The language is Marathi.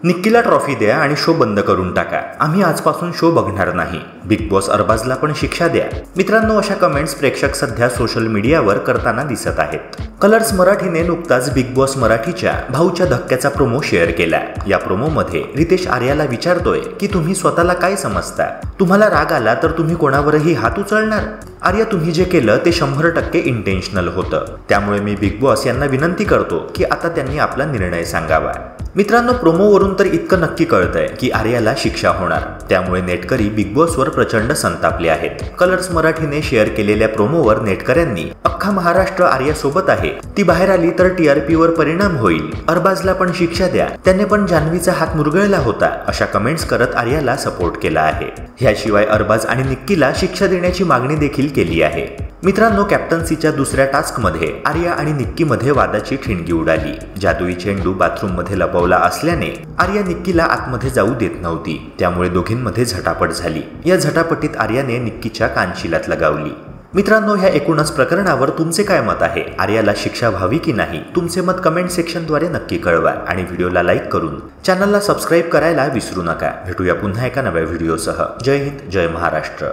निक्कीला ट्रॉफी द्या आणि शो बंद करून टाका, आम्ही आजपासून शो बघणार नाही, बिग बॉस अरबाजला पण शिक्षा द्या. मित्रांनो, अशा कमेंट्स प्रेक्षक सध्या सोशल मीडियावर करताना दिसत आहेत. कलर्स मराठीने नुकताच बिग बॉस मराठीच्या भाऊच्या धक्क्याचा प्रोमो शेअर केला. या प्रोमोमध्ये रितेश आर्याला विचारतोय की तुम्ही स्वतःला काय समजता, तुम्हाला राग आला तर तुम्ही कोणावरही हात उचलणार. आर्या, तुम्ही जे केलं ते 100% इंटेन्शनल होतं, त्यामुळे मी बिग बॉस यांना विनंती करतो की आता त्यांनी आपला निर्णय सांगावा. मित्रांनो, प्रोमोवरून तर इतकं नक्की कळतंय की आर्याला शिक्षा होणार, त्यामुळे नेटकरी बिग बॉसवर प्रचंड संतापले आहेत. कलर्स मराठीने शेअर केलेल्या प्रोमोवर नेटकऱ्यांनी अख्खा महाराष्ट्र आर्यासोबत आहे, ती बाहेर आली तर TRP वर परिणाम होईल, अरबाजला पण शिक्षा द्या, त्याने पण जान्हवीचा हात मुरगळला होता, अशा कमेंट्स करत आर्याला सपोर्ट केला आहे. ह्याशिवाय अरबाज आणि निक्कीला शिक्षा देण्याची मागणी देखील केली आहे. मित्रांनो, कॅप्टन्सीच्या दुसऱ्या टास्कमध्ये आर्या आणि निक्कीमध्ये वादाची ठिणगी उडाली. जादुई चेंडू बाथरूममध्ये लपवला असल्याने आर्या निक्कीला आतमध्ये जाऊ देत नव्हती, त्यामुळे दोघींमध्ये झटापट झाली. या झटापटीत आर्याने निक्कीच्या कानशिलात लगावली. मित्रांनो, ह्या एकूणच प्रकरणावर तुमचे काय मत आहे? आर्याला शिक्षा व्हावी की नाही? तुमचे मत कमेंट सेक्शनद्वारे नक्की कळवा आणि व्हिडिओला लाईक करून चॅनलला सबस्क्राईब करायला विसरू नका. भेटूया पुन्हा एका नव्या व्हिडिओसह. जय हिंद, जय महाराष्ट्र.